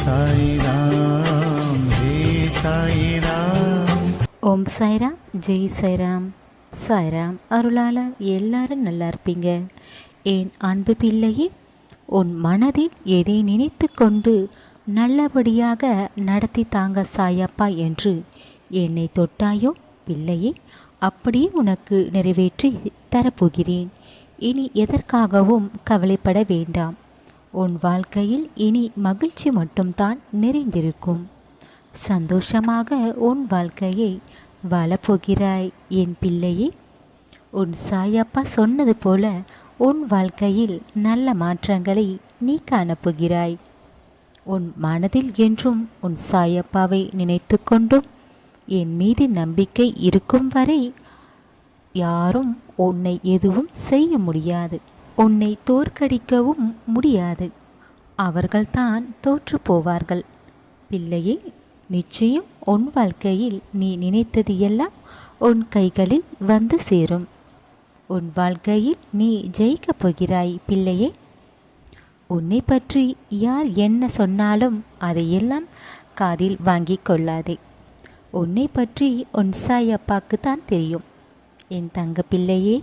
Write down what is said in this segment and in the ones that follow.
சாய்ராம் ஹே சாய்ராம். ஓம் சாய்ராம், ஜெய் சாய்ராம். சாய்ராம் அருளால எல்லாரும் நல்லா இருப்பீங்க. என் அன்பு பிள்ளையே, உன் மனதில் எதை நினைத்து கொண்டு நல்லபடியாக நடத்தி தாங்க சாயப்பா என்று என்னை தொட்டாயோ பிள்ளையே, அப்படியே உனக்கு நிறைவேற்றி தரப்போகிறேன். இனி எதற்காகவும் கவலைப்பட வேண்டாம். உன் வாழ்க்கையில் இனி மகிழ்ச்சி மட்டும்தான் நிறைந்திருக்கும். சந்தோஷமாக உன் வாழ்க்கையை வாழப்போகிறாய் என் பிள்ளையே. உன் சாயப்பா சொன்னது போல உன் வாழ்க்கையில் நல்ல மாற்றங்களை நீ காணப்போகிறாய். உன் மனதில் என்றும் உன் சாயப்பாவை நினைத்து கொண்டும் என் மீது நம்பிக்கை இருக்கும் வரை யாரும் உன்னை எதுவும் செய்ய முடியாது. உன்னை தோற்கடிக்கவும் முடியாது. அவர்கள்தான் தோற்று போவார்கள். பிள்ளையே, நிச்சயம் உன் வாழ்க்கையில் நீ நினைத்தது எல்லாம் உன் கைகளில் வந்து சேரும். உன் வாழ்க்கையில் நீ ஜெயிக்கப் போகிறாய் பிள்ளையே. உன்னை பற்றி யார் என்ன சொன்னாலும் அதையெல்லாம் காதில் வாங்கிக் கொள்ளாதே. உன்னை பற்றி உன் சாயப்பாக்கு தான் தெரியும். என் தங்க பிள்ளையே,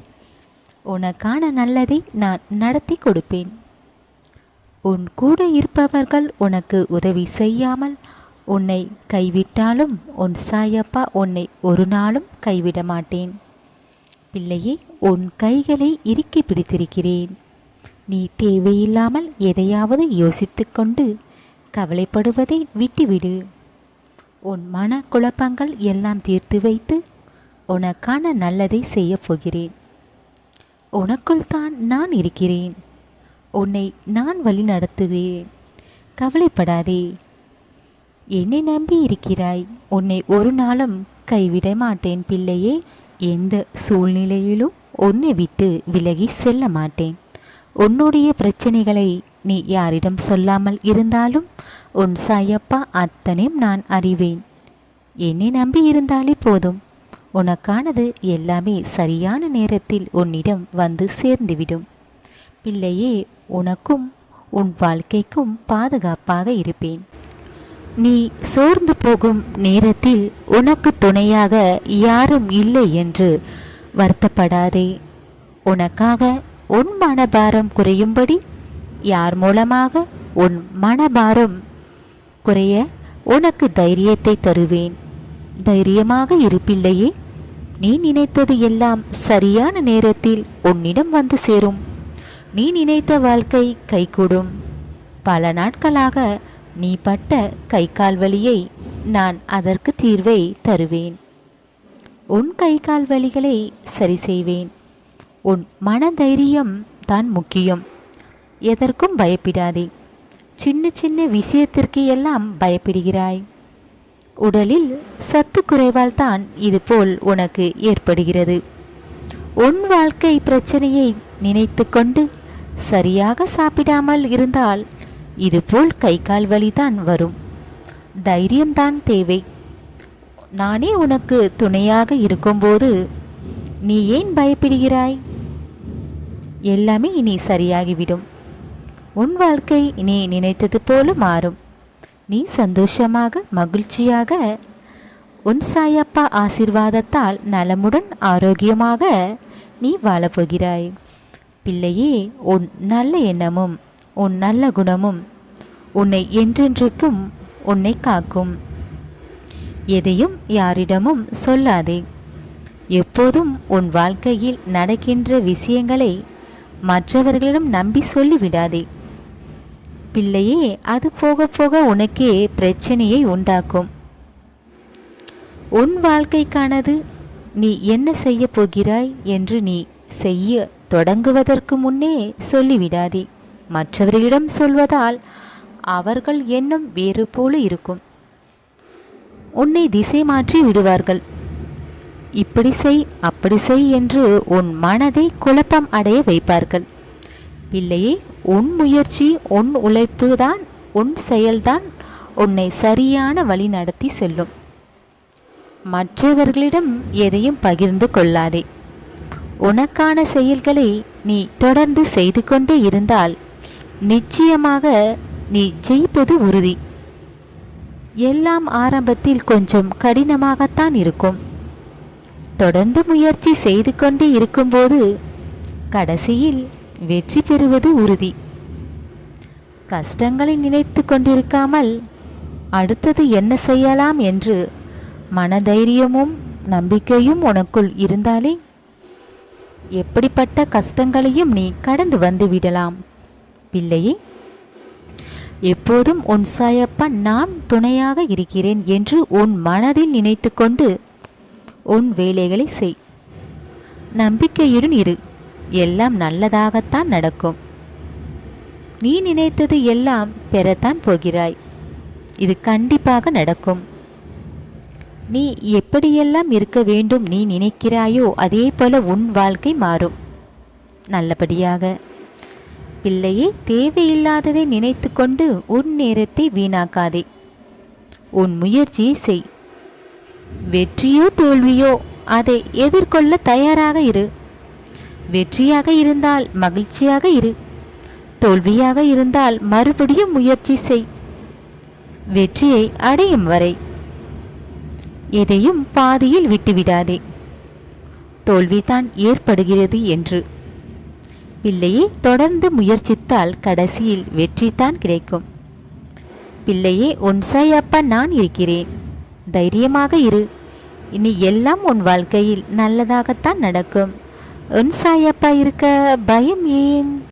உனக்கான நல்லதை நான் நடத்தி கொடுப்பேன். உன் கூட இருப்பவர்கள் உனக்கு உதவி செய்யாமல் உன்னை கைவிட்டாலும் உன் சாயப்பா உன்னை ஒரு நாளும் கைவிட மாட்டேன். பிள்ளையே, உன் கைகளை இறுக்கி பிடித்திருக்கிறேன். நீ தேவையில்லாமல் எதையாவது யோசித்து கொண்டு கவலைப்படுவதை விட்டுவிடு. உன் மன குழப்பங்கள் எல்லாம் தீர்த்து வைத்து உனக்கான நல்லதை செய்ய போகிறேன். உனக்குள் தான் நான் இருக்கிறேன். உன்னை நான் வழி நடத்துகிறேன். கவலைப்படாதே. என்னை நம்பி இருக்கிறாய். உன்னை ஒரு நாளும் கைவிட மாட்டேன் பிள்ளையே. எந்த சூழ்நிலையிலும் உன்னை விட்டு விலகி செல்ல மாட்டேன். உன்னுடைய பிரச்சனைகளை நீ யாரிடம் சொல்லாமல் இருந்தாலும் உன் சாயப்பா அத்தனையும் நான் அறிவேன். என்னை நம்பி இருந்தாலே போதும். உனக்கானது எல்லாமே சரியான நேரத்தில் உன்னிடம் வந்து சேர்ந்துவிடும். பிள்ளையே, உனக்கும் உன் வாழ்க்கைக்கும் பாதுகாப்பாக இருப்பேன். நீ சோர்ந்து போகும் நேரத்தில் உனக்கு துணையாக யாரும் இல்லை என்று வருத்தப்படாதே. உனக்காக உன் மனபாரம் குறையும்படி யார் மூலமாக உன் மனபாரம் குறைய உனக்கு தைரியத்தை தருவேன். தைரியமாக இருப்பில்லையே. நீ நினைத்தது எல்லாம் சரியான நேரத்தில் உன்னிடம் வந்து சேரும். நீ நினைத்த வாழ்க்கை கைகூடும். பல நாட்களாக நீ பட்ட கை கால் வலியை நான் அதற்கு தீர்வை தருவேன். உன் கை கால் வலிகளை சரி செய்வேன். உன் மன தைரியம் தான் முக்கியம். எதற்கும் பயப்படாதே. சின்ன சின்ன விஷயத்திற்கு எல்லாம் பயப்படுகிறாய். உடலில் சத்து குறைவால் தான் இதுபோல் உனக்கு ஏற்படுகிறது. உன் வாழ்க்கை பிரச்சனையை நினைத்து கொண்டு சரியாக சாப்பிடாமல் இருந்தால் இதுபோல் கை கால் வலிதான் வரும். தைரியம்தான் தேவை. நானே உனக்கு துணையாக இருக்கும்போது நீ ஏன் பயப்படுகிறாய்? எல்லாமே இனி சரியாகிவிடும். உன் வாழ்க்கை நீ நினைத்தது போல மாறும். நீ சந்தோஷமாக மகிழ்ச்சியாக உன் சாயப்பா ஆசீர்வாதத்தால் நலமுடன் ஆரோக்கியமாக நீ வாழப்போகிறாய். பிள்ளையே, உன் நல்ல எண்ணமும் உன் நல்ல குணமும் உன்னை என்றென்றைக்கும் உன்னை காக்கும். எதையும் யாரிடமும் சொல்லாதே. எப்போதும் உன் வாழ்க்கையில் நடக்கின்ற விஷயங்களை மற்றவர்களிடம் நம்பி சொல்லிவிடாதே. பிள்ளையே, அது போக போக உனக்கே பிரச்சனையை உண்டாக்கும். உன் வாழ்க்கைக்கானது நீ என்ன செய்ய போகிறாய் என்று நீ செய்ய தொடங்குவதற்கு முன்னே சொல்லிவிடாதே. மற்றவர்களிடம் சொல்வதால் அவர்கள் எண்ணம் வேறு போல இருக்கும். உன்னை திசை மாற்றி விடுவார்கள். இப்படி செய் அப்படி செய் என்று உன் மனதை குழப்பம் அடைய வைப்பார்கள். பிள்ளையே, உன் முயற்சி உன் உழைப்பு தான் உன் செயல்தான் உன்னை சரியான வழி நடத்தி செல்லும். மற்றவர்களிடம் எதையும் பகிர்ந்து கொள்ளாதே. உனக்கான செயல்களை நீ தொடர்ந்து செய்து கொண்டே இருந்தால் நிச்சயமாக நீ ஜெயிப்பது உறுதி. எல்லாம் ஆரம்பத்தில் கொஞ்சம் கடினமாகத்தான் இருக்கும். தொடர்ந்து முயற்சி செய்து கொண்டே இருக்கும்போது கடைசியில் வெற்றி பெறுவது உறுதி. கஷ்டங்களை நினைத்து கொண்டிருக்காமல் அடுத்தது என்ன செய்யலாம் என்று மனதைரியமும் நம்பிக்கையும் உனக்குள் இருந்தாலே எப்படிப்பட்ட கஷ்டங்களையும் நீ கடந்து வந்து விடலாம். பிள்ளையே, எப்போதும் உன் சாயப்பன் நான் துணையாக இருக்கிறேன் என்று உன் மனதில் நினைத்து கொண்டு உன் வேலைகளை செய். நம்பிக்கையுடன் இரு. எல்லாம் நல்லதாகத்தான் நடக்கும். நீ நினைத்தது எல்லாம் பெறத்தான் போகிறாய். இது கண்டிப்பாக நடக்கும். நீ எப்படியெல்லாம் இருக்க வேண்டும் நீ நினைக்கிறாயோ அதே போல உன் வாழ்க்கை மாறும் நல்லபடியாக. பிள்ளையே, தேவையில்லாததை நினைத்து கொண்டு உன் நேரத்தை வீணாக்காதே. உன் முயற்சியை செய். வெற்றியோ தோல்வியோ அதை எதிர்கொள்ள தயாராக இரு. வெற்றியாக இருந்தால் மகிழ்ச்சியாக இரு. தோல்வியாக இருந்தால் மறுபடியும் முயற்சி செய். வெற்றியை அடையும் வரை எதையும் பாதியில் விட்டுவிடாதே. தோல்விதான் ஏற்படுகிறது என்று. பிள்ளையே, தொடர்ந்து முயற்சித்தால் கடைசியில் வெற்றிதான் கிடைக்கும். பிள்ளையே, உன் சாயப்பா நான் இருக்கிறேன். தைரியமாக இரு. இனி எல்லாம் உன் வாழ்க்கையில் நல்லதாகத்தான் நடக்கும். உன் சாயப்பா இருக்க பயம் ஏன்?